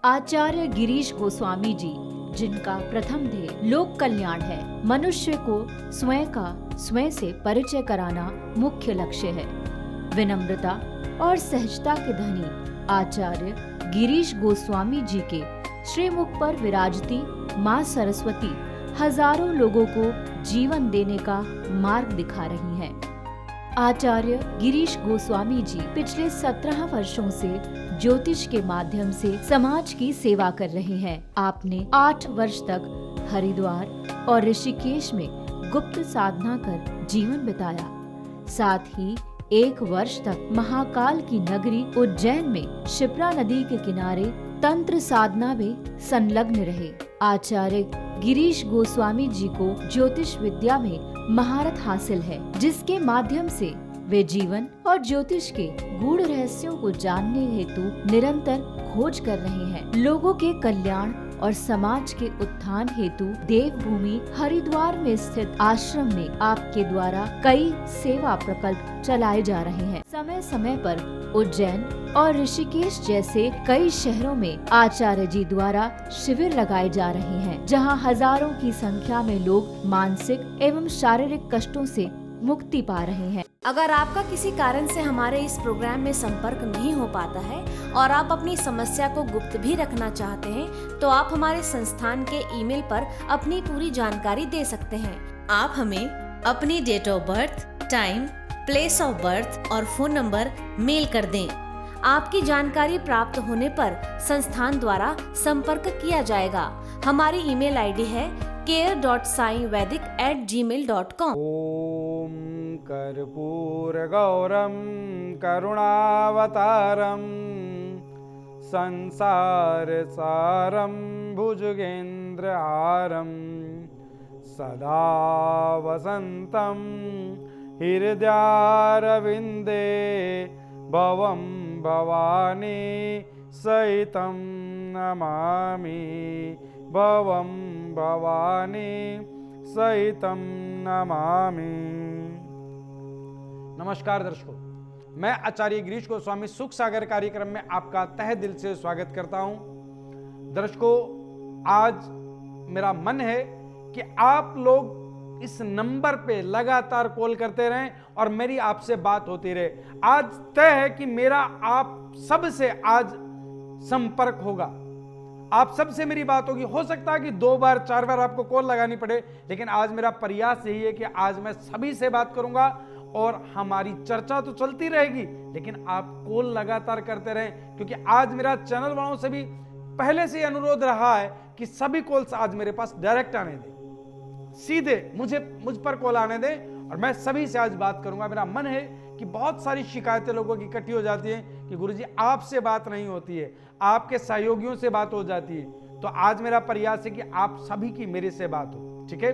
आचार्य गिरीश गोस्वामी जी, जिनका प्रथम ध्येय लोक कल्याण है, मनुष्य को स्वयं से परिचय कराना मुख्य लक्ष्य है। विनम्रता और सहजता के धनी आचार्य गिरीश गोस्वामी जी के श्रीमुख पर विराजती माँ सरस्वती हजारों लोगों को जीवन देने का मार्ग दिखा रही हैं। आचार्य गिरीश गोस्वामी जी पिछले 17 वर्षों से ज्योतिष के माध्यम से समाज की सेवा कर रहे हैं। आपने 8 वर्ष तक हरिद्वार और ऋषिकेश में गुप्त साधना कर जीवन बिताया। साथ ही 1 वर्ष तक महाकाल की नगरी उज्जैन में शिप्रा नदी के किनारे तंत्र साधना में संलग्न रहे। आचार्य गिरीश गोस्वामी जी को ज्योतिष विद्या में महारत हासिल है, जिसके माध्यम से वे जीवन और ज्योतिष के गूढ़ रहस्यों को जानने हेतु निरंतर खोज कर रहे हैं। लोगों के कल्याण और समाज के उत्थान हेतु देवभूमि हरिद्वार में स्थित आश्रम में आपके द्वारा कई सेवा प्रकल्प चलाए जा रहे हैं। समय समय पर उज्जैन और ऋषिकेश जैसे कई शहरों में आचार्य जी द्वारा शिविर लगाए जा रहे हैं, जहां हजारों की संख्या में लोग मानसिक एवं शारीरिक कष्टों से मुक्ति पा रहे हैं। अगर आपका किसी कारण से हमारे इस प्रोग्राम में संपर्क नहीं हो पाता है और आप अपनी समस्या को गुप्त भी रखना चाहते हैं, तो आप हमारे संस्थान के ईमेल पर अपनी पूरी जानकारी दे सकते हैं। आप हमें अपनी date of birth, time, place of birth और फोन नंबर मेल कर दें। आपकी जानकारी प्राप्त होने पर संस्थान द्वारा संपर्क किया जाएगा। हमारी ईमेल आईडी है care.saivedic@gmail.com। ओम कर्पूरगौरम करुणावतारम संसारसारम भुजगेन्द्रहारम सदा वसन्तं हृदयारविन्दे भवं भवानी सहितं नमामि भवं भवानी सहितं नमामि। नमस्कार दर्शकों, मैं आचार्य गिरीश गोस्वामी सुख सागर कार्यक्रम में आपका तहे दिल से स्वागत करता हूं। दर्शकों, आज मेरा मन है कि आप लोग इस नंबर पे लगातार कॉल करते रहें और मेरी आपसे बात होती रहे। आज तय है कि मेरा आप सबसे आज संपर्क होगा, आप सबसे मेरी बात होगी। हो सकता है कि 2 बार 4 बार आपको कॉल लगानी पड़े, लेकिन आज मेरा प्रयास यही है कि आज मैं सभी से बात करूंगा और हमारी चर्चा तो चलती रहेगी, लेकिन आप कॉल लगातार करते रहें, क्योंकि आज मेरा चैनल वालों से भी पहले से अनुरोध रहा है कि सभी कॉल्स आज मेरे पास डायरेक्ट आने दें, सीधे मुझ पर कॉल आने दें और मैं सभी से आज बात करूंगा। मेरा मन है कि बहुत सारी शिकायतें लोगों की इकट्ठी हो जाती हैं कि गुरुजी आपसे बात नहीं होती है, आपके सहयोगियों से बात हो जाती है। तो आज मेरा प्रयास है कि आप सभी की मेरे से बात हो। ठीक है,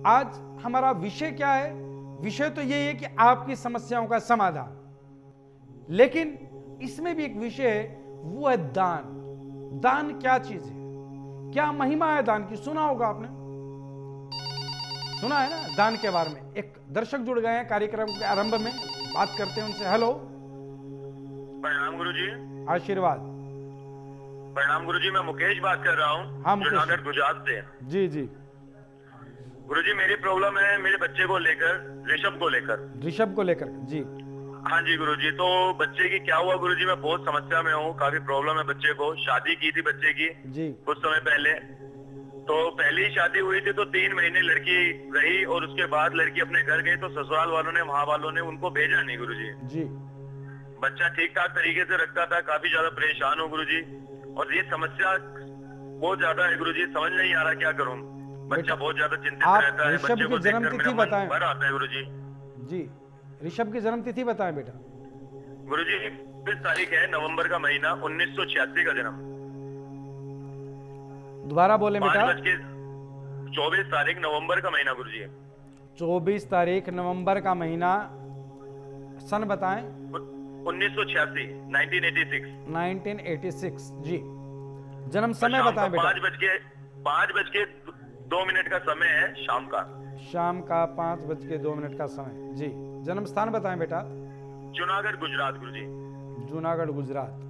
आज हमारा विषय क्या है? विषय तो यही है कि आपकी समस्याओं का समाधान, लेकिन इसमें भी एक विषय है, वो है दान। दान क्या चीज है, क्या महिमा है दान की? सुना होगा आपने, सुना है ना दान के बारे में। एक दर्शक जुड़ गए हैं कार्यक्रम के आरंभ में, बात करते हैं उनसे। हेलो, प्रणाम गुरुजी। आशीर्वाद। प्रणाम गुरुजी, मैं मुकेश बात कर रहा हूँ। हाँ मुकेश, जूनागढ़ गुजरात से। जी जी गुरुजी, मेरी प्रॉब्लम है मेरे बच्चे को लेकर, ऋषभ को लेकर। ऋषभ को लेकर, जी हाँ जी गुरुजी, तो बच्चे की क्या हुआ गुरुजी, मैं बहुत समस्या में हूँ, काफी प्रॉब्लम है बच्चे को। शादी की थी बच्चे की जी कुछ समय पहले, तो पहली शादी हुई थी तो 3 महीने लड़की रही और उसके बाद लड़की अपने घर गई, तो ससुराल वालों ने, वहाँ वालों ने उनको भेजा नहीं गुरुजी। जी बच्चा ठीक ठाक तरीके से रखता था, काफी ज्यादा परेशान हूँ गुरुजी, और ये समस्या बहुत ज्यादा है गुरुजी, समझ नहीं आ रहा क्या करूँ। बच्चा बहुत ज्यादा चिंतित रहता है, बच्चे को देखकर मेरा मन भर आता है गुरुजी। जी, ऋषभ की जन्म तिथि बताएं बेटा। गुरुजी 20 तारीख है नवंबर का महीना, 1986 का जन्म। दोबारा बोले बेटा। 24 तारीख नवंबर का महीना गुरुजी। 24 तारीख नवंबर का महीना, सन बताएं। 1986, 1986। जी, जन्म समय बताएं बेटा। 5:02 का समय है शाम का। शाम का 5:02 का समय। जी, जन्म स्थान बताएं बेटा। जूनागढ़ गुजरात गुरुजी। जूनागढ़ गुजरात।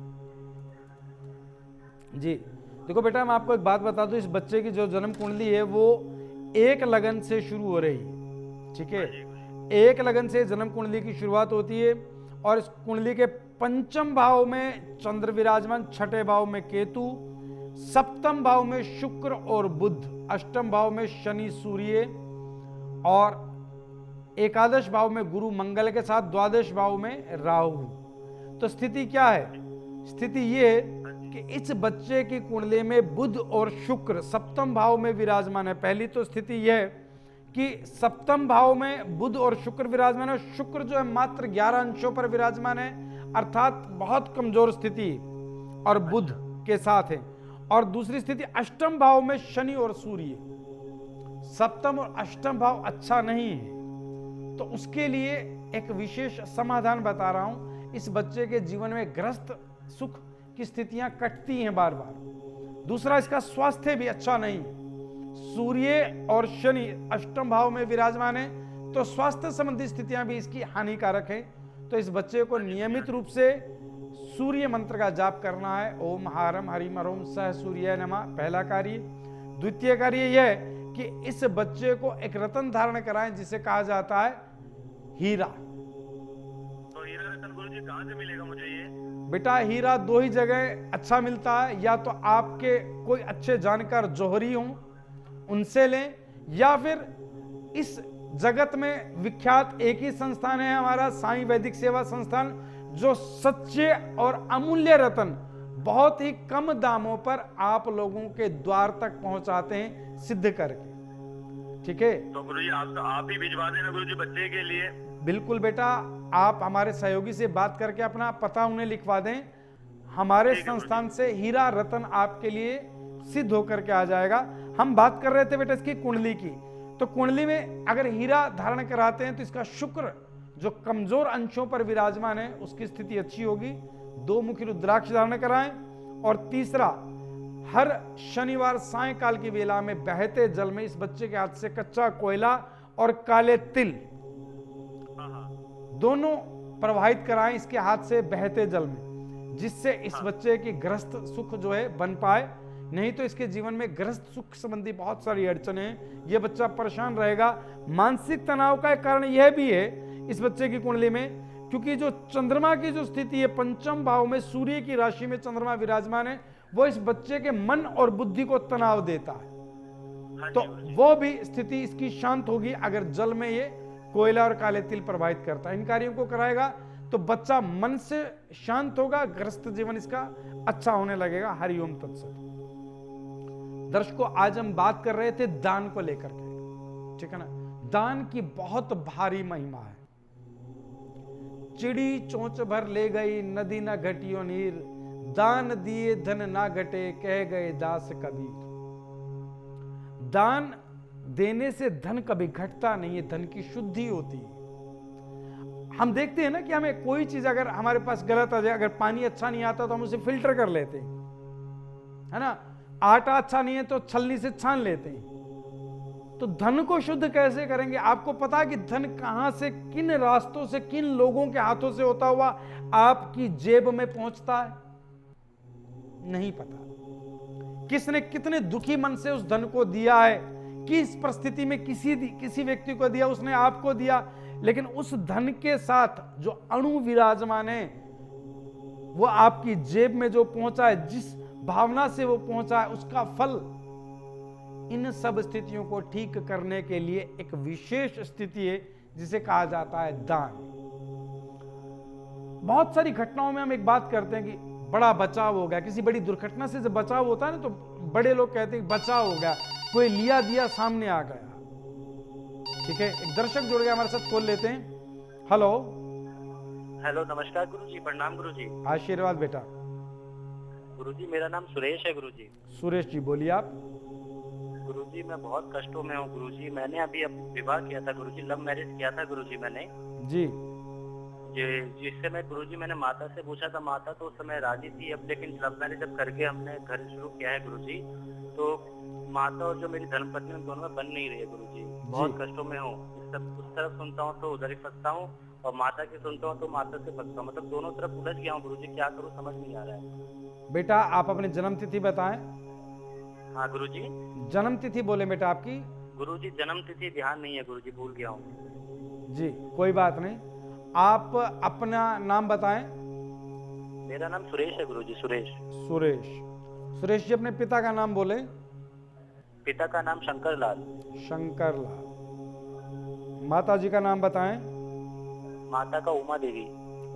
जी देखो बेटा, मैं आपको एक बात बता दूं, इस बच्चे की जो जन्म कुंडली है वो 1 लगन से शुरू हो रही है, ठीक है। 1 लगन से जन्म कुंडली की शुरुआत होती है और इस कुंडली के 5वें भाव में चंद्र विराजमान, 6ठे भाव में केतु, 7वें भाव में शुक्र और बुध, 8वें भाव में शनि सूर्य और 11 भाव में गुरु मंगल के साथ 12 भाव में राहु। तो स्थिति क्या है? स्थिति ये है कि इस बच्चे की कुंडली में बुध और शुक्र 7वें भाव में विराजमान है। पहली तो स्थिति यह है कि 7वें भाव में बुध और शुक्र विराजमान है। शुक्र जो है मात्र 11 अंशों पर विराजमान है, अर्थात बहुत कमजोर स्थिति और बुध के साथ है। और दूसरी स्थिति 8वें भाव में शनि और सूर्य, 7वें और 8वें भाव अच्छा नहीं है। तो उसके लिए एक विशेष समाधान बता रहा हूं। इस बच्चे के जीवन में ग्रस्त सुख की स्थितियां कटती हैं बार बार। दूसरा, इसका स्वास्थ्य भी अच्छा नहीं। सूर्य और शनि 8वें भाव में विराजमान है, तो स्वास्थ्य संबंधी स्थितियां भी इसकी हानिकारक है। तो इस बच्चे को नियमित रूप से सूर्य मंत्र का जाप करना है। ओम हारम हरिम हरोम सह सूर्य नमः, पहला कार्य। द्वितीय कार्य यह है कि इस बच्चे को एक रत्न धारण कराएं जिसे कहा जाता है हीरा। तो हीरा रतन गुरुजी कहाँ से मिलेगा मुझे ये? बेटा, हीरा 2 ही जगह अच्छा मिलता है, या तो आपके कोई अच्छे जानकार जौहरी हों उनसे लें, या फिर इस जगत में विख्यात एक ही संस्थान है हमारा साईं वैदिक सेवा संस्थान, जो सच्चे और अमूल्य रत्न बहुत ही कम दामों पर आप लोगों के द्वार तक पहुंचाते हैं सिद्ध करके, ठीक है। तो गुरुजी आप ही भिजवा देना गुरुजी बच्चे के लिए। बिल्कुल बेटा, आप हमारे सहयोगी से बात करके अपना पता उन्हें लिखवा दें। हमारे संस्थान से हीरा रत्न आपके लिए सिद्ध होकर के आ जाएगा। हम बात कर रहे थे बेटा इसकी कुंडली की, तो कुंडली में अगर हीरा धारण कराते हैं तो इसका शुक्र जो कमजोर अंशों पर विराजमान है उसकी स्थिति अच्छी होगी। 2 मुखी रुद्राक्ष धारण कराएं। और तीसरा, हर शनिवार सायंकाल की वेला में बहते जल में इस बच्चे के हाथ से कच्चा कोयला और काले तिल दोनों प्रवाहित कराएं इसके हाथ से बहते जल में, जिससे इस बच्चे की ग्रस्त सुख जो है बन पाए। नहीं तो इसके जीवन में ग्रस्त सुख संबंधी बहुत सारी अड़चने हैं, ये बच्चा परेशान रहेगा। मानसिक तनाव का एक कारण यह भी है इस बच्चे की कुंडली में, क्योंकि जो चंद्रमा की जो स्थिति है 5वें भाव में सूर्य की राशि में चंद्रमा विराजमान है, वो इस बच्चे के मन और बुद्धि को तनाव देता है। तो वो भी स्थिति इसकी शांत होगी अगर जल में ये कोयला और काले तिल प्रवाहित करता है। इन कार्यों को कराएगा तो बच्चा मन से शांत होगा, ग्रस्त जीवन इसका अच्छा होने लगेगा। हरिओम तत्सत। दर्शकों, आज हम बात कर रहे थे दान को लेकर के, ठीक है ना। दान की बहुत भारी महिमा है। चिड़ी चोंच भर ले गई नदी न घटियो नीर, दान दिए धन ना घटे कह गए दास कबीर। दान देने से धन कभी घटता नहीं है, धन की शुद्धि होती है। हम देखते हैं ना कि हमें कोई चीज अगर हमारे पास गलत आ जाए, अगर पानी अच्छा नहीं आता तो हम उसे फिल्टर कर लेते हैं, है ना। आटा अच्छा नहीं है तो छलनी से छान लेते हैं। तो धन को शुद्ध कैसे करेंगे? आपको पता है कि धन कहां से, किन रास्तों से, किन लोगों के हाथों से होता हुआ आपकी जेब में पहुंचता है? नहीं पता। किसने कितने दुखी मन से उस धन को दिया है, किस परिस्थिति में किसी व्यक्ति को दिया, उसने आपको दिया, लेकिन उस धन के साथ जो अणु विराजमान है वो आपकी जेब में जो पहुंचा है, जिस भावना से वो पहुंचा है, उसका फल इन सब स्थितियों को ठीक करने के लिए एक विशेष स्थिति है जिसे कहा जाता है दान। बहुत सारी घटनाओं में हम एक बात करते हैं कि बड़ा बचाव हो गया, किसी बड़ी दुर्घटना से जब बचाव होता है ना तो बड़े लोग कहते हैं बचाव हो गया, कोई लिया दिया सामने आ गया। ठीक है, एक दर्शक जुड़ गया हमारे साथ, खोल लेते हैं। हेलो हेलो, नमस्कार गुरुजी। प्रणाम गुरुजी। आशीर्वाद बेटा। गुरुजी, मेरा नाम सुरेश है गुरुजी। सुरेश जी बोलिए आप। गुरुजी, मैं बहुत कष्टों में हूँ गुरुजी। मैंने अभी विवाह किया था गुरुजी, लव मैरिज किया था गुरुजी मैंने जी। जिससे मैं गुरुजी मैंने माता से पूछा था, माता तो उस समय राजी थी। अब लेकिन लव मैरिज जब करके हमने घर शुरू किया है गुरुजी, तो माता और जो मेरी धर्मपत्नी दोनों में बन नहीं रही है गुरुजी। बहुत कष्टों में हूँ। उस तरफ सुनता हूँ तो उधर ही फंसता हूँ, और माता की सुनता हूँ तो माता से फंसता हूँ, मतलब दोनों तरफ उलझ गया हूँ गुरुजी, क्या करूँ समझ नहीं आ रहा है। बेटा आप अपनी जन्म तिथि बताएं। हाँ गुरुजी। जन्म तिथि बोले बेटा आपकी। गुरुजी जन्म तिथि ध्यान नहीं है गुरुजी, भूल गया हूँ। जी कोई बात नहीं, आप अपना नाम बताएं। मेरा नाम सुरेश है गुरुजी, सुरेश। सुरेश। सुरेश जी अपने पिता का नाम बोले। पिता का नाम शंकर लाल। शंकर लाल। माता जी का नाम बताएं। माता का उमा देवी।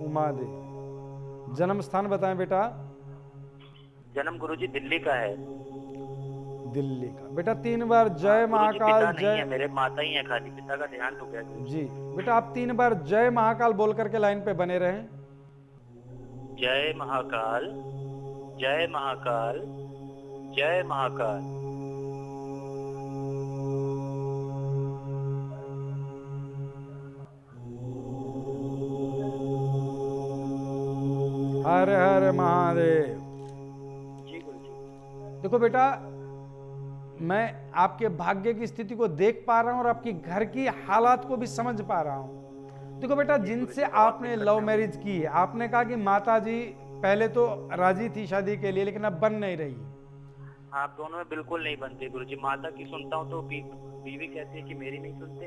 उमा देवी। जन्म स्थान बताएं बेटा। जन्म गुरुजी दिल्ली का है। दिल्ली का। बेटा 3 बार जय गुरुजी महाकाल पिता नहीं है, जय। मेरे माता ही है खाली, पिता का ध्यान तो गया गुरुजी। जी बेटा आप 3 बार जय महाकाल बोल करके लाइन पे बने रहें। जय महाकाल, जय महाकाल, जय महाकाल। हर हर महादेव। जी गुरुजी। देखो बेटा मैं आपके भाग्य की स्थिति को देख पा रहा हूं और आपकी घर की हालात को भी समझ पा रहा हूं। देखो बेटा जिनसे आपने लव मैरिज की है, आपने कहा कि माता जी पहले तो राजी थी शादी के लिए लेकिन अब बन नहीं रही। आप दोनों में बिल्कुल नहीं बनते गुरुजी। माता की सुनता हूँ तो बीवी कहती है कि मेरी नहीं सुनते,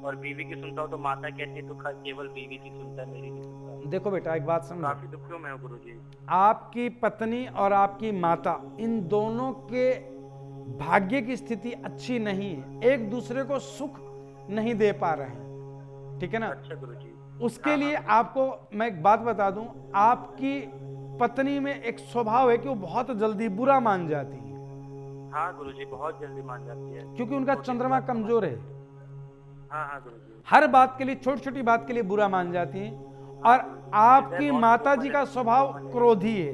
और बीवी की सुनता हूँ तो माता कहती है तो केवल बीवी की सुनता है, मेरी नहीं सुनता। देखो बेटा एक बात समझो, काफी दुखों में हूँ गुरुजी। आपकी पत्नी और आपकी माता इन दोनों के भाग्य की स्थिति अच्छी नहीं है, एक दूसरे को सुख नहीं दे पा रहे हैं, ठीक है ना। अच्छा गुरुजी। उसके लिए आपको मैं एक बात बता दूं, आपकी पत्नी में एक स्वभाव है कि वो बहुत जल्दी बुरा मान जाती है। हाँ गुरुजी बहुत जल्दी मान जाती है, क्योंकि उनका चंद्रमा कमजोर है। हाँ हाँ गुरुजी। हर बात के लिए, छोटी छोटी बात के लिए बुरा मान जाती है। और आपकी माता जी का स्वभाव क्रोधी है।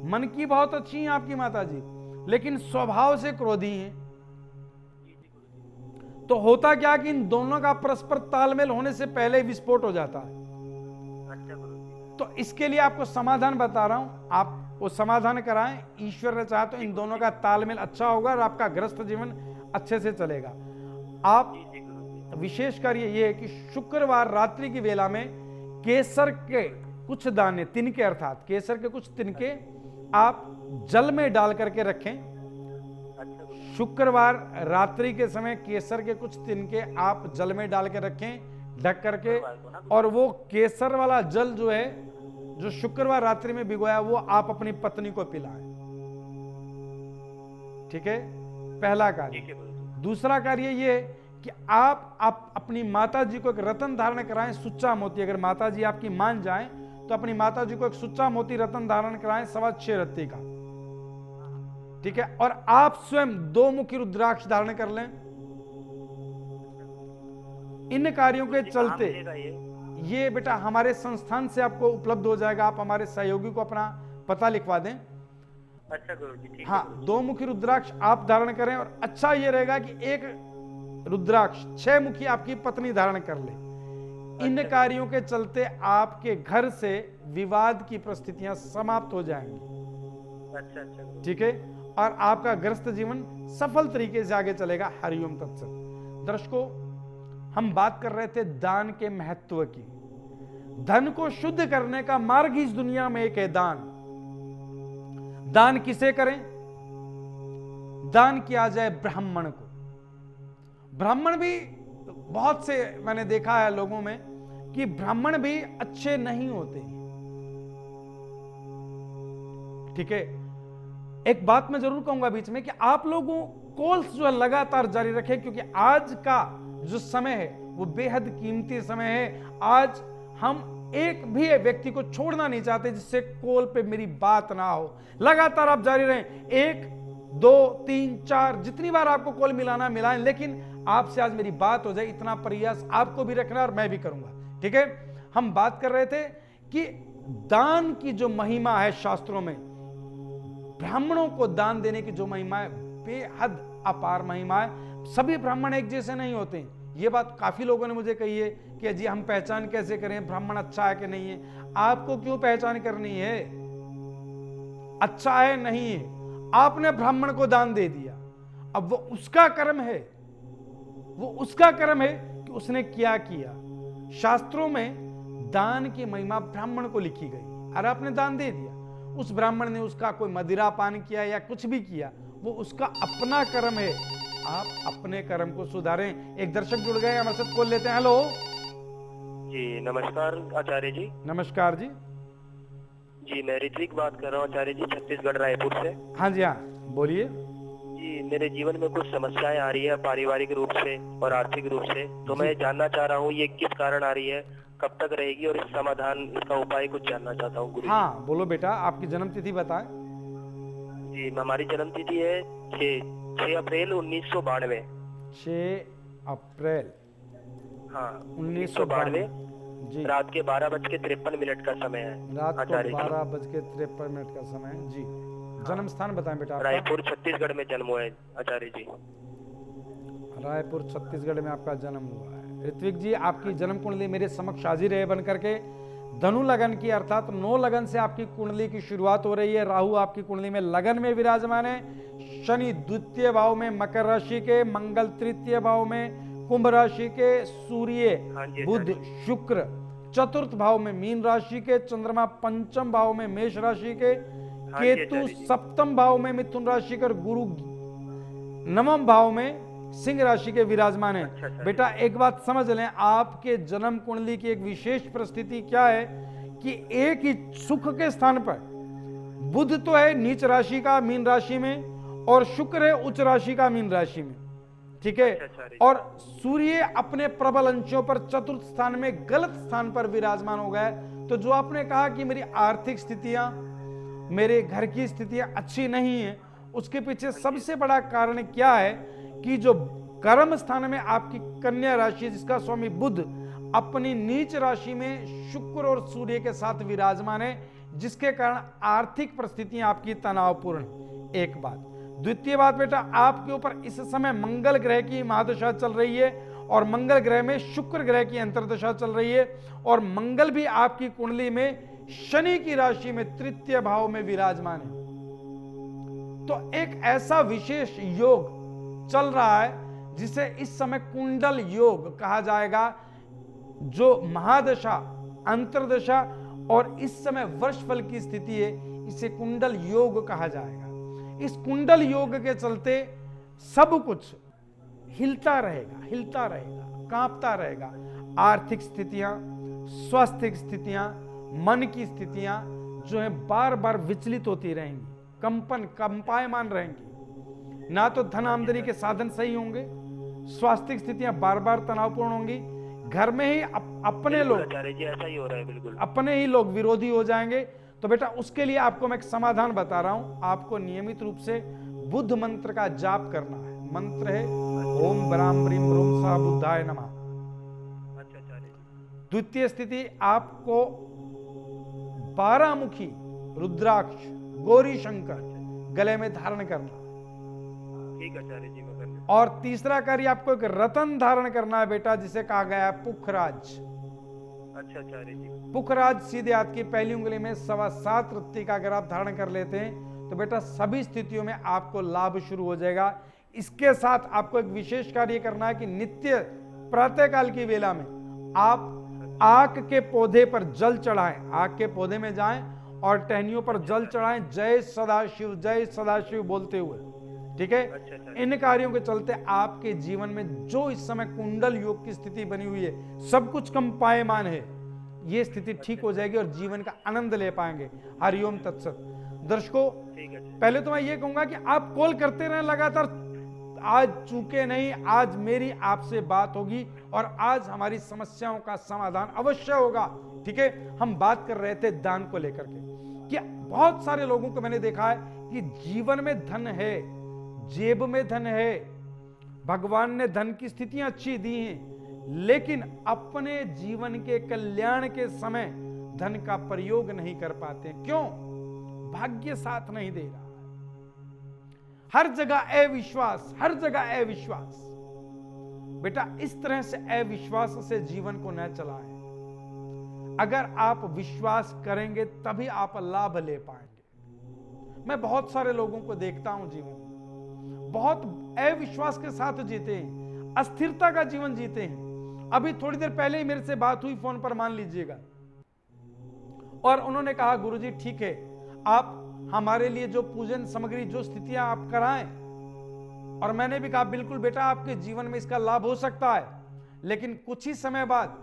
मन की बहुत अच्छी है आपकी माता जी, लेकिन स्वभाव से क्रोधी हैं। तो होता क्या कि इन दोनों का परस्पर तालमेल होने से पहले विस्फोट हो जाता है। अच्छा गुरुजी। तो इसके लिए आपको समाधान बता रहा हूं, आप वो समाधान कराएं। ईश्वर ने चाहा तो इन दोनों का तालमेल अच्छा होगा और आपका गृहस्थ जीवन अच्छे से चलेगा। आप विशेषकर ये है कि शुक्रवार रात्रि की वेला में केसर के कुछ दाने, तिनके अर्थात केसर के कुछ तिनके आप जल में डाल करके रखें। शुक्रवार रात्रि के समय केसर के कुछ तिनके आप जल में डाल के रखें ढक करके, और वो केसर वाला जल जो है जो शुक्रवार रात्रि में भिगोया वो आप अपनी पत्नी को पिलाएं। ठीक है, पहला कार्य। दूसरा कार्य ये है कि आप अपनी माता जी को एक रतन धारण कराएं, सुच्चा मोती। अगर माता जी आपकी मान जाएं तो अपनी माता जी को एक सुच्चा मोती रतन धारण कराएं 6.25 रत्ती का, ठीक है। और आप स्वयं 2 मुखी रुद्राक्ष धारण कर लें। इन कार्यों के चलते ये बेटा हमारे संस्थान से आपको उपलब्ध हो जाएगा। आप हमारे सहयोगी को अपना पता लिखवा दें। अच्छा गुरुजी, ठीक है। हाँ, 2 मुखी रुद्राक्ष आप धारण करें, और अच्छा ये रहेगा कि एक रुद्राक्ष 6 मुखी आपकी पत्नी धारण कर ले। इन कार्यों के चलते आपके घर से विवाद की परिस्थितियां समाप्त हो जाएंगी। अच्छा अच्छा, ठीक है, और आपका गृहस्थ जीवन सफल तरीके से आगे चलेगा। हरिओम तत्सत। दर्शकों, हम बात कर रहे थे दान के महत्व की। धन को शुद्ध करने का मार्ग इस दुनिया में एक है दान। दान किसे करें? दान किया जाए ब्राह्मण को। ब्राह्मण भी बहुत से मैंने देखा है लोगों में कि ब्राह्मण भी अच्छे नहीं होते। ठीक है, एक बात मैं जरूर कहूंगा बीच में कि आप लोगों कॉल्स जो है लगातार जारी रखें, क्योंकि आज का जो समय है वो बेहद कीमती समय है। आज हम एक भी व्यक्ति को छोड़ना नहीं चाहते जिससे कॉल पे मेरी बात ना हो। लगातार आप जारी रहें, 1 2 3 4 जितनी बार आपको कॉल मिलाना मिलाएं, लेकिन आपसे आज मेरी बात हो जाए इतना प्रयास आपको भी रखना और मैं भी करूंगा। ठीक है, हम बात कर रहे थे कि दान की जो महिमा है शास्त्रों में, ब्राह्मणों को दान देने की जो महिमा है बेहद अपार महिमा है। सभी ब्राह्मण एक जैसे नहीं होते। ये बात काफी लोगों ने मुझे कही है कि जी हम पहचान कैसे करें ब्राह्मण अच्छा है कि नहीं है। आपको क्यों पहचान करनी है? अच्छा है नहीं है, आपने ब्राह्मण को दान दे दिया, अब वो उसका कर्म है, वो उसका कर्म है कि उसने क्या किया। शास्त्रों में दान की महिमा ब्राह्मण को लिखी गई और आपने दान दे दिया। उस ब्राह्मण ने उसका कोई मदिरा पान किया या कुछ भी किया, वो उसका अपना कर्म है। आप अपने कर्म को सुधारें। एक दर्शक जुड़ गए, हमारे साथ कॉल लेते हैं। हेलो जी नमस्कार आचार्य जी। नमस्कार जी। जी मैं ऋत्विक बात कर रहा हूँ आचार्य जी, छत्तीसगढ़ रायपुर से। हाँ जी, हाँ बोलिए। जी मेरे जीवन में कुछ समस्याएं आ रही है, पारिवारिक रूप से और आर्थिक रूप से। तो मैं जानना चाह रहा हूँ ये किस कारण आ रही है, कब तक रहेगी, और इस समाधान, इसका उपाय कुछ जानना चाहता हूँ। हाँ बोलो बेटा, आपकी जन्म तिथि बताएं। जी हमारी जन्म तिथि है 6 अप्रैल 1992। 6 अप्रैल हाँ 1992 जी। रात के 12:53 का समय है रात को आचार्य जी। 12:53 का समय है जी। जन्म स्थान बताएं बेटा आपका। रायपुर छत्तीसगढ़ में जन्म हुआ है आचार्य जी। रायपुर छत्तीसगढ़ में आपका जन्म हुआ है। ऋत्विक जी, आपकी जन्म कुंडली मेरे समक्ष हाजिर है बन करके। धनु लगन की अर्थात 9 लगन से आपकी कुंडली की शुरुआत हो रही है। राहु आपकी कुंडली में लगन में विराजमान है। शनि द्वितीय भाव में मकर राशि के, मंगल तृतीय भाव में कुंभ राशि के, सूर्य बुध शुक्र चतुर्थ भाव में मीन राशि के, चंद्रमा पंचम भाव में मेष राशि के, केतु सप्तम भाव में मिथुन राशि के, गुरु नवम भाव में सिंह राशि के विराजमान है। बेटा एक बात समझ लें, आपके जन्म कुंडली की एक विशेष परिस्थिति क्या है कि एक ही सुख के स्थान पर बुध तो है नीच राशि का मीन राशि में, और शुक्र है उच्च राशि का मीन राशि में, ठीक है। और सूर्य अपने प्रबल अंशों पर चतुर्थ स्थान में गलत स्थान पर विराजमान हो गए। तो जो आपने कहा कि मेरी आर्थिक स्थितियां, मेरे घर की स्थितियां अच्छी नहीं है, उसके पीछे सबसे बड़ा कारण क्या है कि जो कर्म स्थान में आपकी कन्या राशि है, जिसका स्वामी बुध अपनी नीच राशि में शुक्र और सूर्य के साथ विराजमान है, जिसके कारण आर्थिक परिस्थितियां आपकी तनावपूर्ण। एक बात। द्वितीय बात बेटा, आपके ऊपर इस समय मंगल ग्रह की महादशा चल रही है, और मंगल ग्रह में शुक्र ग्रह की अंतर्दशा चल रही है, और मंगल भी आपकी कुंडली में शनि की राशि में तृतीय भाव में विराजमान है। तो एक ऐसा विशेष योग चल रहा है जिसे इस समय कुंडल योग कहा जाएगा, जो महादशा, अंतर्दशा और इस समय वर्षफल की स्थिति है, इसे कुंडल योग कहा जाएगा। इस कुंडल योग के चलते सब कुछ हिलता रहेगा, कांपता रहेगा। आर्थिक स्थितियां, स्वास्थ्य स्थितियां, मन की स्थितियां जो है बार बार विचलित होती रहेंगी, कंपायमान रहेंगी। ना तो धन आमदनी के साधन सही होंगे, स्वास्थ्य स्थितियां बार बार तनावपूर्ण होंगी, घर में ही अपने लोग, ऐसा ही हो रहा है बिल्कुल, अपने ही लोग विरोधी हो जाएंगे। तो बेटा उसके लिए आपको मैं एक समाधान बता रहा हूं। आपको नियमित रूप से बुद्ध मंत्र का जाप करना है। मंत्र है ओम ब्राम ब्रीम ब्रूम सा बुद्धाय नमः। द्वितीय स्थिति, आपको 12 मुखी रुद्राक्ष गौरी शंकर गले में धारण करना। ठीक है आचार्य जी, मैं कर लूंगा। और तीसरा कार्य, आपको एक रतन धारण करना है बेटा, जिसे कहा गया है पुखराज। अच्छा आचार्य जी। पुखराज सीधे हाथ की पहली उंगली में 7.25 रत्ती का अगर आप धारण कर लेते हैं तो बेटा सभी स्थितियों में आपको लाभ शुरू हो जाएगा। इसके साथ आपको एक विशेष कार्य करना है कि नित्य प्रातःकाल की वेला में आप आक के पौधे पर जल चढ़ाएं। आक के पौधे में जाएं और टहनियों पर जल चढ़ाएं, जय सदाशिव बोलते हुए, ठीक है। इन कार्यों के चलते आपके जीवन में जो इस समय कुंडल योग की स्थिति बनी हुई है, सब कुछ कंपायमान है, ये स्थिति ठीक हो जाएगी और जीवन का आनंद ले पाएंगे। हरिओम तत्सत। दर्शकों, पहले तो मैं ये कहूंगा कि आप कॉल करते रहें लगातार। आज चूके नहीं, आज मेरी आपसे बात होगी और आज हमारी समस्याओं का समाधान अवश्य होगा, ठीक है। हम बात कर रहे थे दान को लेकर के कि बहुत सारे लोगों को मैंने देखा है कि जीवन में धन है, जेब में धन है, भगवान ने धन की स्थितियां अच्छी दी हैं, लेकिन अपने जीवन के कल्याण के समय धन का प्रयोग नहीं कर पाते। क्यों? भाग्य साथ नहीं दे रहा। हर जगह अविश्वास, हर जगह अविश्वास। बेटा इस तरह से अविश्वास से जीवन को न चलाएं। अगर आप विश्वास करेंगे तभी आप लाभ ले पाएंगे। मैं बहुत सारे लोगों को देखता हूं जीवन में, बहुत अविश्वास के साथ जीते हैं, अस्थिरता का जीवन जीते हैं। अभी थोड़ी देर पहले ही मेरे से बात हुई फोन पर, मान लीजिएगा और उन्होंने कहा गुरुजी ठीक है, आप हमारे लिए जो पूजन सामग्री, जो स्थितियां आप कराएं। और मैंने भी कहा बिल्कुल बेटा, आपके जीवन में इसका लाभ हो सकता है। लेकिन कुछ ही समय बाद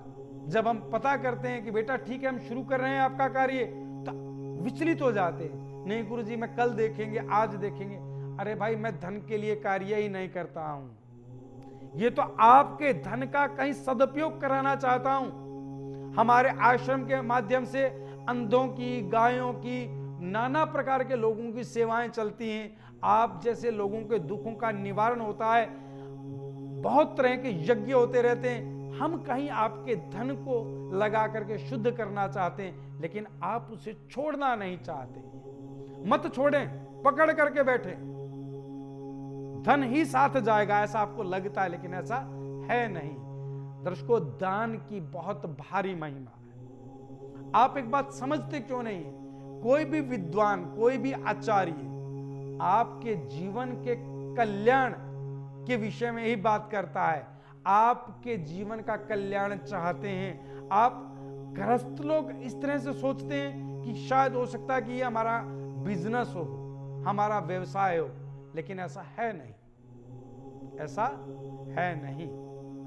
जब हम पता करते हैं कि बेटा ठीक है, हम शुरू कर रहे हैं आपका कार्य, तो विचलित हो जाते हैं। नहीं गुरुजी, मैं कल देखेंगे, आज देखेंगे। अरे भाई, मैं धन के लिए कार्य ही नहीं करता हूं, ये तो आपके धन का कहीं सदुपयोग कराना चाहता हूं। हमारे आश्रम के माध्यम से अंधों की, गायों की, नाना प्रकार के लोगों की सेवाएं चलती हैं। आप जैसे लोगों के दुखों का निवारण होता है, बहुत तरह के यज्ञ होते रहते हैं। हम कहीं आपके धन को लगा करके शुद्ध करना चाहते हैं, लेकिन आप उसे छोड़ना नहीं चाहते। मत छोड़ें, पकड़ करके बैठे, धन ही साथ जाएगा ऐसा आपको लगता है, लेकिन ऐसा है नहीं। दर्शकों, दान की बहुत भारी महिमा है। आप एक बात समझते क्यों नहीं? कोई भी विद्वान, कोई भी आचार्य आपके जीवन के कल्याण के विषय में ही बात करता है। आपके जीवन का कल्याण चाहते हैं। आप गृहस्थ लोग इस तरह से सोचते हैं कि शायद हो सकता है कि ये हमारा बिजनेस हो, हमारा व्यवसाय हो, लेकिन ऐसा है नहीं, ऐसा है नहीं।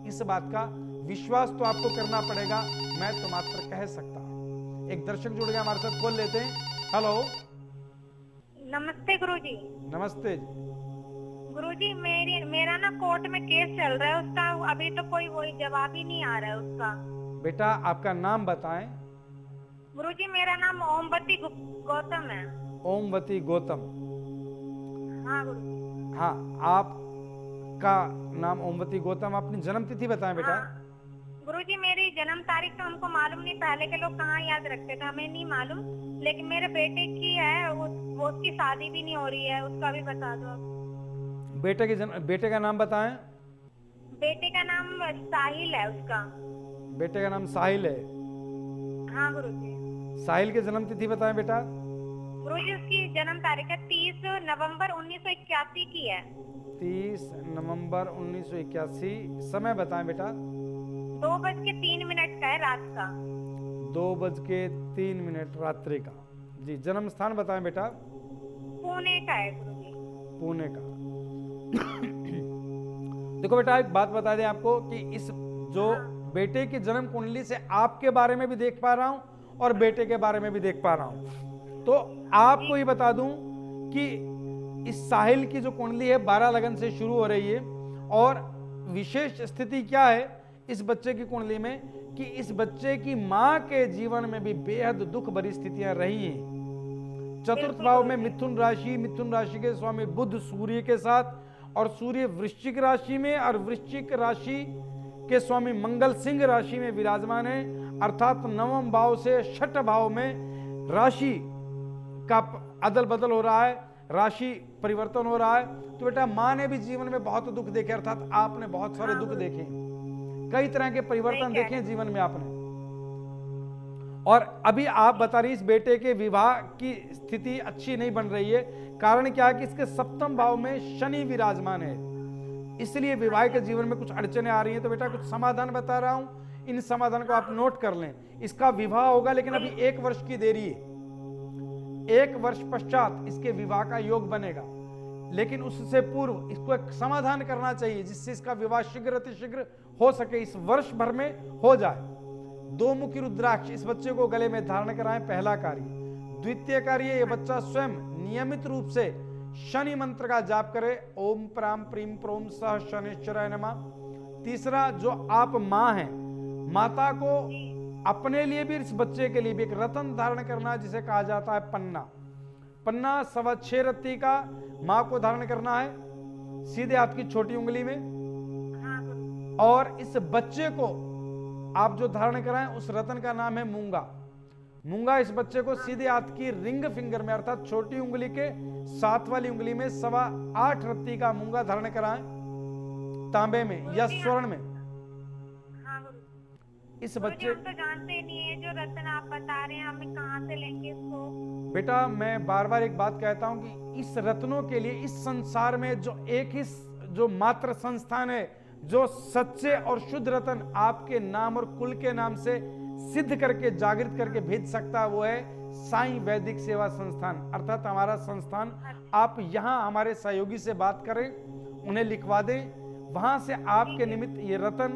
इस बात का विश्वास तो आपको करना पड़ेगा, मैं तो मात्र कह सकता हूं। एक दर्शक जुड़ गया हमारे साथ, खोल लेते हैं। हेलो, नमस्ते गुरुजी। नमस्ते गुरुजी, मेरा ना कोर्ट में केस चल रहा है, उसका अभी तो कोई वही जवाब ही नहीं आ रहा है उसका। बेटा, आपका नाम बताएं। गुरुजी, मेरा नाम ओमवती गौतम है। ओमवती गौतम। हाँ गुरुजी। हाँ, आपका नाम ओमवती गौतम। अपनी जन्म तिथि बताएं बेटा। हाँ। गुरुजी, मेरी जन्म तारीख तो हमको मालूम नहीं, पहले के लोग कहाँ याद रखते थे, हमें नहीं मालूम। लेकिन मेरे बेटे की है, वो उसकी शादी भी नहीं हो रही है, उसका भी बता दो आप। बेटे का नाम बताएं। बेटे का नाम साहिल है उसका। बेटे का नाम साहिल है। हाँ गुरुजी। साहिल की जन्म तिथि बताएं बेटा। गुरुजी, उसकी जन्म तारीख है 30 नवंबर 1981 की है। 30 नवंबर 1981। समय बताएं बेटा। 2:03 का है रात का। 2:03 रात्रि का। जी, जन्म स्थान बताएं बेटा। पुणे का है गुरुजी। पुणे का। देखो बेटा, एक बात बता दें आपको कि इस जो बेटे की जन्म कुंडली से आपके बारे में भी देख पा रहा हूं और बेटे के बारे में भी देख पा रहा हूं, तो आपको ये बता दूं कि इस साहिल की जो कुंडली है 12 लगन से शुरू हो रही है। और विशेष स्थिति क्या है इस बच्चे की कुंडली में कि इस बच्चे की मां के जीवन में भी बेहद दुख भरी स्थितियां रही हैं। चतुर्थ भाव में मिथुन राशि के स्वामी बुध सूर्य के साथ, और सूर्य वृश्चिक राशि में, और वृश्चिक राशि के स्वामी मंगल सिंह राशि में विराजमान है। अर्थात नवम भाव से छठ भाव में राशि का अदल बदल हो रहा है, राशि परिवर्तन हो रहा है। तो बेटा, मां ने भी जीवन में बहुत दुख देखे, अर्थात आपने बहुत सारे दुख देखे, कई तरह के परिवर्तन देखे जीवन में आपने। और अभी आप बता रही इस बेटे के विवाह की स्थिति अच्छी नहीं बन रही है। कारण क्या है कि इसके सप्तम भाव में शनि विराजमान है, इसलिए विवाह के जीवन में कुछ अड़चने आ रही हैं। तो बेटा, कुछ समाधान बता रहा हूं, इन समाधान को आप नोट कर लें। इसका विवाह होगा, लेकिन अभी 1 वर्ष की देरी है। 1 वर्ष पश्चात इसके विवाह का योग बनेगा, लेकिन उससे पूर्व इसको एक समाधान करना चाहिए जिससे इसका विवाह शीघ्र अतिशीघ्र हो सके, इस वर्ष भर में हो जाए। 2 मुखी रुद्राक्ष इस बच्चे को गले में धारण कराएं, पहला कार्य। द्वितीय कार्य, ये बच्चा स्वयं नियमित रूप से शनि मंत्र का जाप करे, ओम प्राम प्रीम प्रोम सह शनिश्चराय नमः। तीसरा, जो आप मां हैं, माता को अपने लिए भी इस बच्चे के लिए भी एक रत्न धारण करना है जिसे कहा जाता है पन्ना। पन्ना 6.25 रत्ती का मां को धारण करना है सीधे हाथ की छोटी उंगली में। और इस बच्चे को आप जो धारण कराएं उस रत्न का नाम है मूंगा। मूंगा इस बच्चे को सीधे हाथ की रिंग फिंगर में, अर्थात छोटी उंगली के 7 वाली उंगली में 8.25 रत्ती का मूंगा धारण कराएं, तांबे में या स्वर्ण में। इस बच्चे हम तो जानते नहीं है, जो रत्न आप बता रहे हैं हमें कहाँ से लेंगे इसको? बेटा, मैं बार बार एक बात कहता हूं कि इस रत्नों के लिए इस संसार में जो एक ही जो मात्र संस्थान है जो सच्चे और शुद्ध रत्न आपके नाम और कुल के नाम से सिद्ध करके जागृत करके भेज सकता है वो है साईं वैदिक सेवा संस्थान, अर्थात हमारा संस्थान। आप यहाँ हमारे सहयोगी से बात करें, उन्हें लिखवा दें, वहां से आपके निमित्त ये रतन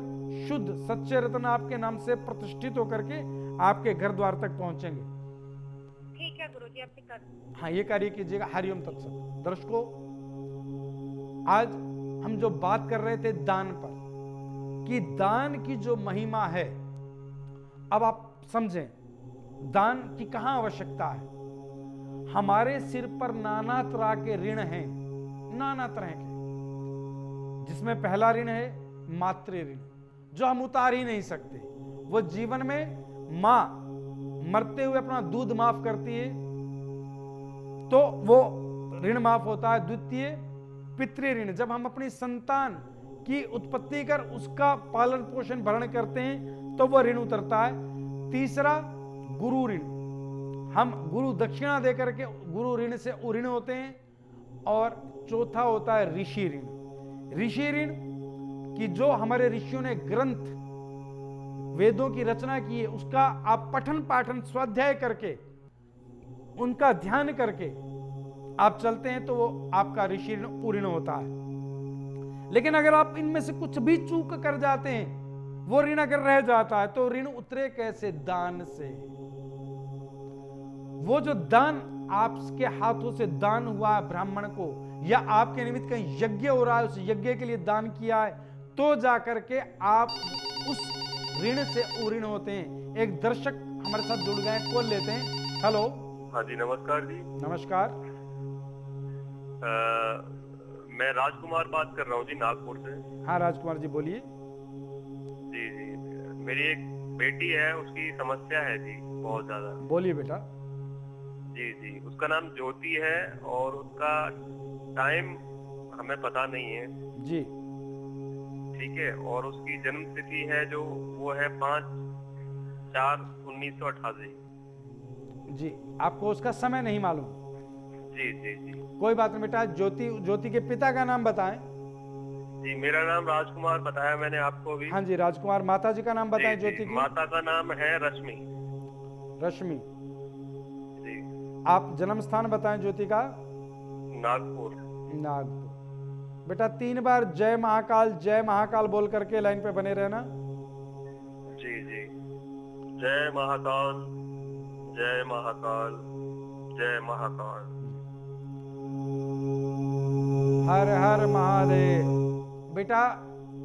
शुद्ध सच्चे रतन आपके नाम से प्रतिष्ठित होकर के आपके घर द्वार तक पहुंचेंगे। ठीक है गुरुजी, अब भी कर। हाँ, ये कार्य कीजिएगा। हरिओम तत्सत। दर्शकों, आज हम जो बात कर रहे थे दान पर, कि दान की जो महिमा है, अब आप समझें दान की कहां आवश्यकता है। हमारे सिर पर नाना तरह के ऋण हैं, नाना तरह के, जिसमें पहला ऋण है मातृ ऋण, जो हम उतार ही नहीं सकते। वो जीवन में मां मरते हुए अपना दूध माफ करती है तो वो ऋण माफ होता है। द्वितीय पितृ ऋण, जब हम अपनी संतान की उत्पत्ति कर उसका पालन पोषण भरण करते हैं तो वो ऋण उतरता है। तीसरा गुरु ऋण, हम गुरु दक्षिणा देकर के गुरु ऋण से उऋण होते हैं। और चौथा होता है ऋषि ऋण। ऋषि ऋण कि जो हमारे ऋषियों ने ग्रंथ वेदों की रचना की है, उसका आप पठन पाठन स्वाध्याय करके उनका ध्यान करके आप चलते हैं तो वो आपका ऋषि ऋण उऋण होता है। लेकिन अगर आप इनमें से कुछ भी चूक कर जाते हैं, वो ऋण अगर रह जाता है तो ऋण उतरे कैसे? दान से। वो जो दान आपके हाथों से दान हुआ है ब्राह्मण को, या आपके निमित्त कहीं यज्ञ हो रहा है, उस यज्ञ के लिए दान किया है, तो जाकर के आप उस ऋण से उऋण होते हैं। एक दर्शक हमारे साथ जुड़ गए, कॉल लेते हैं। हेलो। हाँ जी, नमस्कार जी। नमस्कार। मैं राजकुमार बात कर रहा हूँ जी, नागपुर से। हाँ राजकुमार जी, बोलिए। जी जी, मेरी एक बेटी है, उसकी समस्या है जी बहुत ज्यादा। बोलिए बेटा। जी जी, उसका नाम ज्योति है और उसका टाइम हमें पता नहीं है जी। ठीक है, और उसकी जन्म तिथि है जो वो है 5/4/1988। जी, आपको उसका समय नहीं मालूम? जी जी जी, कोई बात नहीं बेटा। ज्योति के पिता का नाम बताएं। जी मेरा नाम राजकुमार बताया मैंने आपको भी। हाँ जी राजकुमार। माता जी का नाम बताएं ज्योति की। माता का नाम है रश्मि। रश्मि जी। आप जन्म स्थान बताएं ज्योति का। नागपुर। नागपुर। बेटा 3 बार जय महाकाल बोल करके लाइन पे बने रहना। जी जी, जय महाकाल जय महाकाल जय महाकाल। हर हर महादेव। बेटा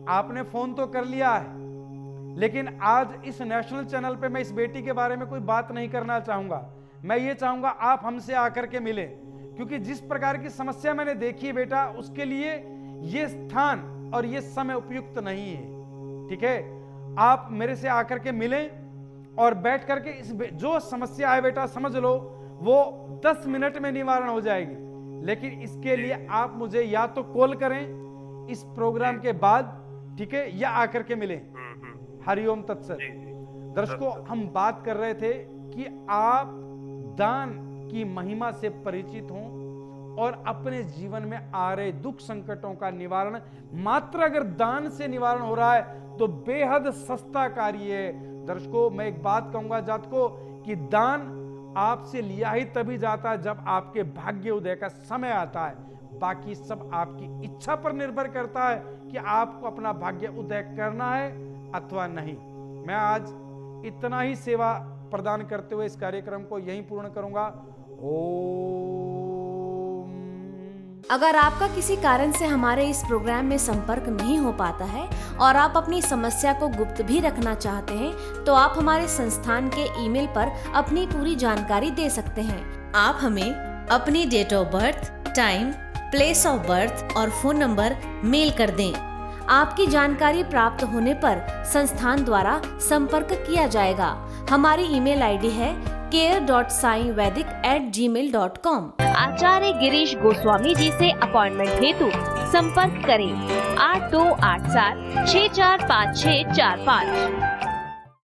आपने फोन तो कर लिया है, लेकिन आज इस नेशनल चैनल पे मैं इस बेटी के बारे में कोई बात नहीं करना चाहूंगा। मैं ये चाहूंगा आप हमसे आकर के मिलें, क्योंकि जिस प्रकार की समस्या मैंने देखी है बेटा, उसके लिए ये स्थान और ये समय उपयुक्त नहीं है। ठीक है, आप मेरे से आकर के मिलें और बैठ करके इस जो समस्या है बेटा, समझ लो वो 10 मिनट में निवारण हो जाएगी। लेकिन इसके लिए आप मुझे या तो कॉल करें इस प्रोग्राम के बाद, ठीक है, या आकर के मिलें। हरिओम तत्सत। दर्शकों, हम बात कर रहे थे कि आप दान की महिमा से परिचित हों और अपने जीवन में आ रहे दुख संकटों का निवारण मात्र अगर दान से निवारण हो रहा है तो बेहद सस्ता कार्य है। दर्शकों, मैं एक बात कहूंगा जातको कि दान आपसे लिया ही तभी जाता है जब आपके भाग्य उदय का समय आता है। बाकी सब आपकी इच्छा पर निर्भर करता है कि आपको अपना भाग्य उदय करना है अथवा नहीं। मैं आज इतना ही सेवा प्रदान करते हुए इस कार्यक्रम को यहीं पूर्ण करूंगा। ओम। अगर आपका किसी कारण से हमारे इस प्रोग्राम में संपर्क नहीं हो पाता है और आप अपनी समस्या को गुप्त भी रखना चाहते हैं, तो आप हमारे संस्थान के ईमेल पर अपनी पूरी जानकारी दे सकते हैं। आप हमें अपनी date of birth, time, place of birth और फोन नंबर मेल कर दें। आपकी जानकारी प्राप्त होने पर संस्थान द्वारा संपर्क किया जाएगा। हमारी ईमेल आईडी है care.saivedic@gmail.com। आचार्य गिरीश गोस्वामी जी से अपॉइंटमेंट हेतु संपर्क करें 8287 645645।